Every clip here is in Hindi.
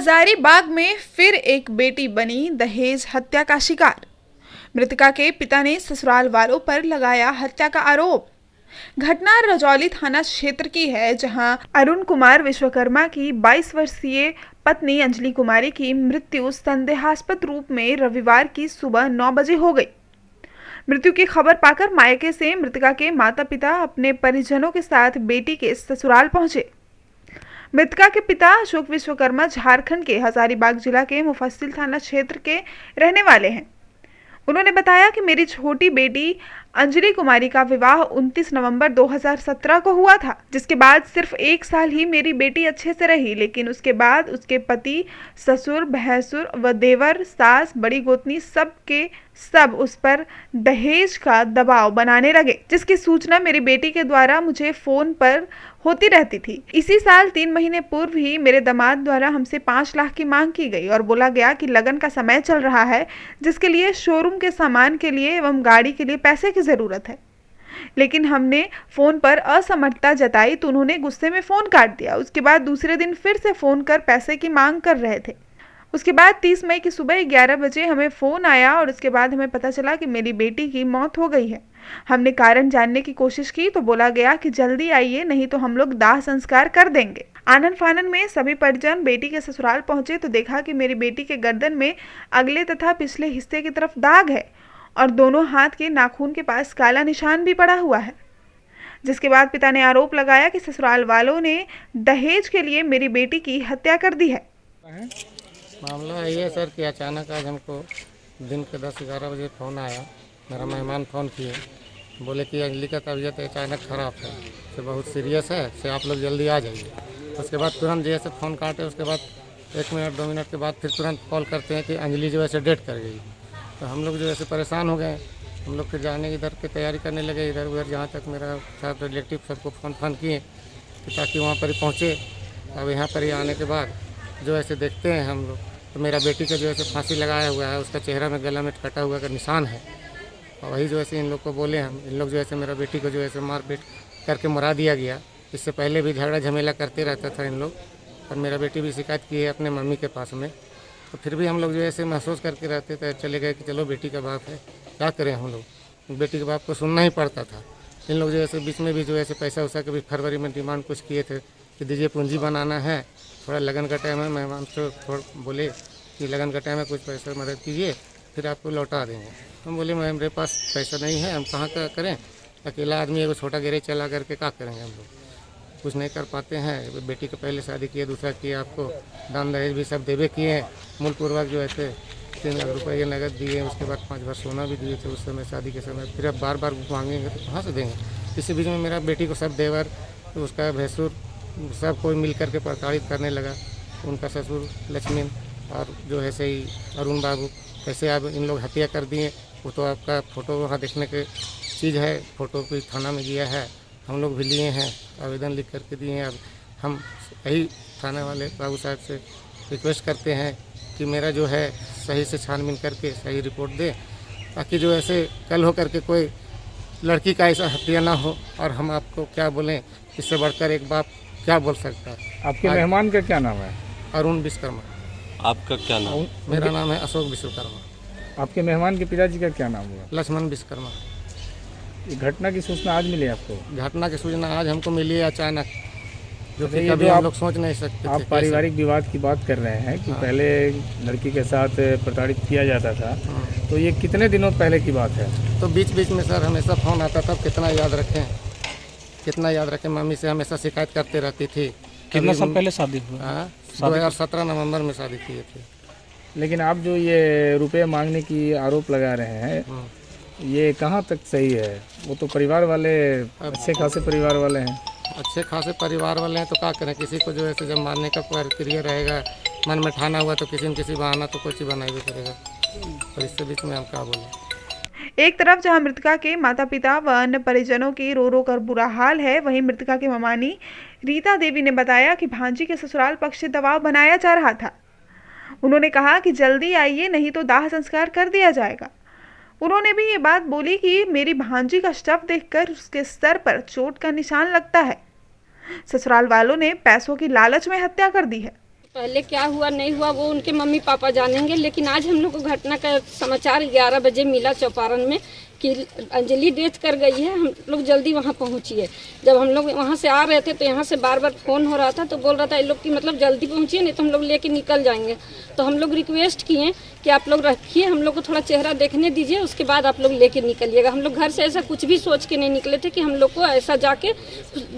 हजारीबाग में फिर एक बेटी बनी दहेज हत्या का शिकार। मृतका के पिता ने ससुराल वालों पर लगाया हत्या का आरोप। घटना रजौली थाना क्षेत्र की है, जहां अरुण कुमार विश्वकर्मा की 22 वर्षीय पत्नी अंजलि कुमारी की मृत्यु संदेहास्पद रूप में रविवार की सुबह 9 बजे हो गई। मृत्यु की खबर पाकर मायके से मृतका के माता पिता अपने परिजनों के साथ बेटी के ससुराल पहुंचे। मृतका के पिता अशोक विश्वकर्मा झारखंड के हजारीबाग जिला के मुफस्सिल थाना क्षेत्र के रहने वाले हैं। उन्होंने बताया कि मेरी छोटी बेटी अंजलि कुमारी का विवाह 29 नवंबर 2017 को हुआ था, जिसके बाद सिर्फ 1 साल ही मेरी बेटी अच्छे से रही, लेकिन उसके बाद उसके पति, ससुर, भैंसुर व देवर, सास, बड़ी गोतनी सब उस पर दहेज का दबाव बनाने लगे, जिसकी सूचना मेरी बेटी के द्वारा मुझे फोन पर होती रहती थी। इसी साल 3 महीने पूर्व ही मेरे दामाद द्वारा हमसे 5 लाख की मांग की गई और बोला गया कि लगन का समय चल रहा है, जिसके लिए शोरूम के सामान के लिए एवं गाड़ी के लिए पैसे की जरूरत है। लेकिन हमने फोन पर असमर्थता जताई तो उन्होंने गुस्से में फोन काट दिया। उसके बाद दूसरे दिन फिर से फोन कर पैसे की मांग कर रहे थे। उसके बाद 30 मई की सुबह 11 बजे हमें फ़ोन आया और उसके बाद हमें पता चला कि मेरी बेटी की मौत हो गई है। हमने कारण जानने की कोशिश की तो बोला गया कि जल्दी आइए, नहीं तो हम लोग दाह संस्कार कर देंगे। आनन फानन में सभी परिजन बेटी के ससुराल पहुंचे तो देखा कि मेरी बेटी के गर्दन में अगले तथा पिछले हिस्से की तरफ दाग है और दोनों हाथ के नाखून के पास काला निशान भी पड़ा हुआ है। जिसके बाद पिता ने आरोप लगाया कि ससुराल वालों ने दहेज के लिए मेरी बेटी की हत्या कर दी है। मामला ये है सर कि अचानक आज हमको दिन के 10-11 बजे फ़ोन आया। मेरा मेहमान फ़ोन किए, बोले कि अंजलि का तबीयत अचानक ख़राब है, से बहुत सीरियस है, से आप लोग जल्दी आ जाइए। उसके बाद तुरंत जैसे फ़ोन काटे, उसके बाद 1 मिनट 2 मिनट के बाद फिर तुरंत कॉल करते हैं कि अंजलि जो है डेट कर गई। तो हम लोग जो है परेशान हो गए। हम लोग फिर जाने की इधर की तैयारी करने लगे, इधर उधर जहाँ तक मेरा साथ रिलेटिव सबको फ़ोन किए ताकि वहाँ पर ही पहुँचे। अब यहाँ पर ही आने के बाद जो ऐसे देखते हैं हम लोग तो मेरा बेटी का जो है फांसी लगाया हुआ है, उसका चेहरा में गला में कटा हुआ का निशान है। और वही जो है इन लोग को बोले हम, इन लोग जो है मेरा बेटी को जो है मारपीट करके मरा दिया गया। इससे पहले भी झगड़ा झमेला करते रहता था इन लोग, और मेरा बेटी भी शिकायत की है अपने मम्मी के पास में। तो फिर भी हम लोग जो है महसूस करके रहते थे, चले गए कि चलो बेटी का बाप है, क्या करें हम लोग, बेटी के बाप को सुनना ही पड़ता था। इन लोग जो है बीच में भी जो है पैसा वैसा कभी फरवरी में डिमांड कुछ किए थे कि दीजिए पूंजी बनाना है, थोड़ा लगन का टाइम है, मेहमान से थोड़ा बोले कि लगन का टाइम है, कुछ पैसा मदद कीजिए फिर आपको लौटा देंगे। हम बोले मेरे पास पैसा नहीं है, हम कहाँ का करें, अकेला आदमी एगो छोटा गैरेज चला करके क्या करेंगे, हम लोग कुछ नहीं कर पाते हैं। बेटी को पहले शादी किए, दूसरा किए, आपको दान दहेज भी सब देवे किए हैं। मूलपूर्वक जो है 3 लाख रुपये नगद दिए, उसके बाद 5 बार सोना भी दिए थे उस समय शादी के समय। फिर अब बार बार मांगेंगे तो कहाँ से देंगे। इसी बीच में मेरा बेटी को सब देवर, उसका भैंसुर, सब कोई मिल करके प्रताड़ित करने लगा। उनका ससुर लक्ष्मण और जो है सही अरुण बाबू, कैसे अब इन लोग हत्या कर दिए। वो तो आपका फ़ोटो वहाँ देखने के चीज़ है, फ़ोटो कोई थाना में गया है, हम लोग भी लिए हैं, आवेदन लिख करके दिए हैं। अब हम यही थाने वाले बाबू साहब से रिक्वेस्ट करते हैं कि मेरा जो है सही से छानबीन करके सही रिपोर्ट दे, ताकि जो ऐसे कल हो करके कोई लड़की का ऐसा हत्या ना हो। और हम आपको क्या बोलें, इससे बढ़कर एक बाप क्या बोल सकता है। आपके मेहमान का क्या नाम है? अरुण विश्वकर्मा। आपका क्या नाम? मेरा नाम है अशोक विश्वकर्मा। आपके मेहमान के पिताजी का क्या नाम हुआ? लक्ष्मण विश्वकर्मा। ये घटना की सूचना आज मिली आपको? घटना की सूचना आज हमको मिली है अचानक, जो कि ये कभी जो हम लोग सोच नहीं सकते आप थे। पारिवारिक विवाद की बात कर रहे हैं कि हाँ। पहले लड़की के साथ प्रताड़ित किया जाता था, हाँ। तो ये कितने दिनों पहले की बात है? तो बीच बीच में सर हमेशा फ़ोन आता था, कितना याद रखें, मम्मी से हमेशा शिकायत करते रहती थी। कितना साल पहले शादी हुआ? 2017 नवंबर में शादी किए थे। लेकिन आप जो ये रुपये मांगने की आरोप लगा रहे हैं, ये कहाँ तक सही है? वो तो परिवार वाले अच्छे खासे परिवार वाले हैं। अच्छे खासे परिवार वाले हैं तो क्या करें, किसी को जो है जब मारने का प्रक्रिया रहेगा, मन में ठाना हुआ तो किसी न किसी बहाना तो कुछ ही बनाई करेगा। तो इससे बीच में हम क्या बोलें। एक तरफ जहां मृतका के माता पिता व अन्य परिजनों की रो रो कर बुरा हाल है, वहीं मृतका की ममानी रीता देवी ने बताया कि भांजी के ससुराल पक्ष से दबाव बनाया जा रहा था। उन्होंने कहा कि जल्दी आइए, नहीं तो दाह संस्कार कर दिया जाएगा। उन्होंने भी ये बात बोली कि मेरी भांजी का शव देखकर उसके सर पर चोट का निशान लगता है। ससुराल वालों ने पैसों की लालच में हत्या कर दी है। पहले क्या हुआ नहीं हुआ वो उनके मम्मी पापा जानेंगे, लेकिन आज हम लोग को घटना का समाचार 11 बजे मिला चौपारण में कि अंजलि डेथ कर गई है। हम लोग जल्दी वहाँ पहुँचिए। जब हम लोग वहाँ से आ रहे थे तो यहाँ से बार बार फ़ोन हो रहा था, तो बोल रहा था ये लोग कि मतलब जल्दी पहुँचिए नहीं तो हम लोग लेके निकल जाएंगे। तो हम लोग रिक्वेस्ट किए कि आप लोग रखिए, हम लोग को थोड़ा चेहरा देखने दीजिए, उसके बाद आप लोग लेके निकलिएगा। हम लोग घर से ऐसा कुछ भी सोच के नहीं निकले थे कि हम लोग को ऐसा जाके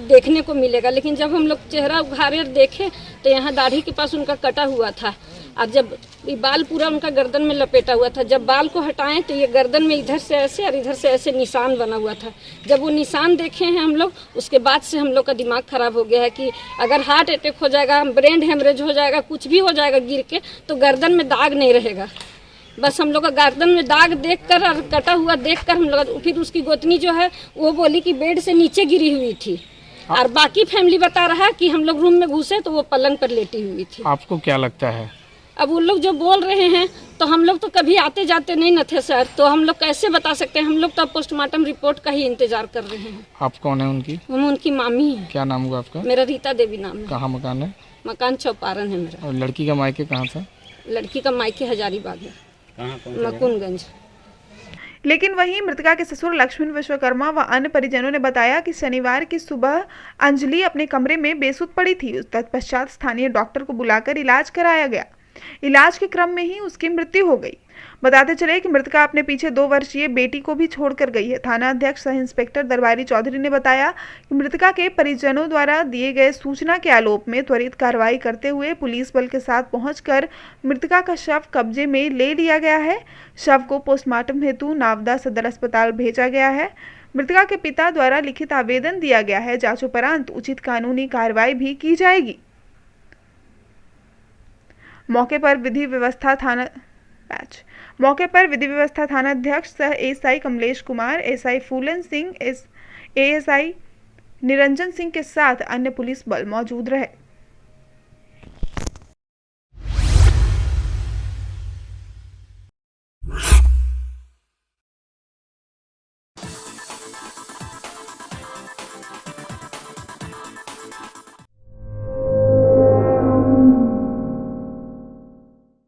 देखने को मिलेगा, लेकिन जब हम लोग चेहरा उघारे देखे तो यहाँ दाढ़ी के पास उनका कटा हुआ था, और जब ये बाल पूरा उनका गर्दन में लपेटा हुआ था। जब बाल को हटाएं तो ये गर्दन में इधर से ऐसे और इधर से ऐसे निशान बना हुआ था। जब वो निशान देखे हैं हम लोग, उसके बाद से हम लोग का दिमाग खराब हो गया है कि अगर हार्ट अटैक हो जाएगा, ब्रेन हेमरेज हो जाएगा, कुछ भी हो जाएगा गिर के, तो गर्दन में दाग नहीं रहेगा। बस हम लोग का गर्दन में दाग देखकर और कटा हुआ देखकर हम लोग, फिर उसकी गोतनी जो है वो बोली कि बेड से नीचे गिरी हुई थी, और बाकी फैमिली बता रहा है कि हम लोग रूम में घुसे तो वो पलंग पर लेटी हुई थी। आपको क्या लगता है? अब उन लोग जो बोल रहे हैं तो हम लोग तो कभी आते जाते नहीं न थे सर, तो हम लोग कैसे बता सकते हैं? हम लोग तो पोस्टमार्टम रिपोर्ट का ही इंतजार कर रहे हैं। आप कौन है उनकी? हम उनकी मामी हैं। क्या नाम हुआ आपका? मेरा रीता देवी नाम है। कहाँ मकान है? मकान चौपारण है मेरा। और लड़की का मायके कहाँ था? लड़की का मायके हजारीबाग है, मकुनगंज। लेकिन वहीं मृतका के ससुर लक्ष्मण विश्वकर्मा व अन्य परिजनों ने बताया कि शनिवार की सुबह अंजलि अपने कमरे में बेसुध पड़ी थी। तत्पश्चात स्थानीय डॉक्टर को बुलाकर इलाज कराया गया। इलाज के क्रम में ही उसकी मृत्यु हो गई। बताते चले कि मृतका अपने पीछे 2 वर्षीय बेटी को भी छोड़कर गई है। थाना अध्यक्ष सह इंस्पेक्टर दरबारी चौधरी ने बताया कि मृतका के परिजनों द्वारा दिए गए सूचना के आलोक में त्वरित कार्रवाई करते हुए पुलिस बल के साथ पहुंचकर मृतका का शव कब्जे में ले लिया गया है। शव को पोस्टमार्टम हेतु नावदा सदर अस्पताल भेजा गया है। मृतका के पिता द्वारा लिखित आवेदन दिया गया है। जांच उपरांत उचित कानूनी कार्रवाई भी की जाएगी। मौके पर विधि व्यवस्था थाना अध्यक्ष सह एएसआई कमलेश कुमार, एएसआई फूलन सिंह, एएसआई निरंजन सिंह के साथ अन्य पुलिस बल मौजूद रहे।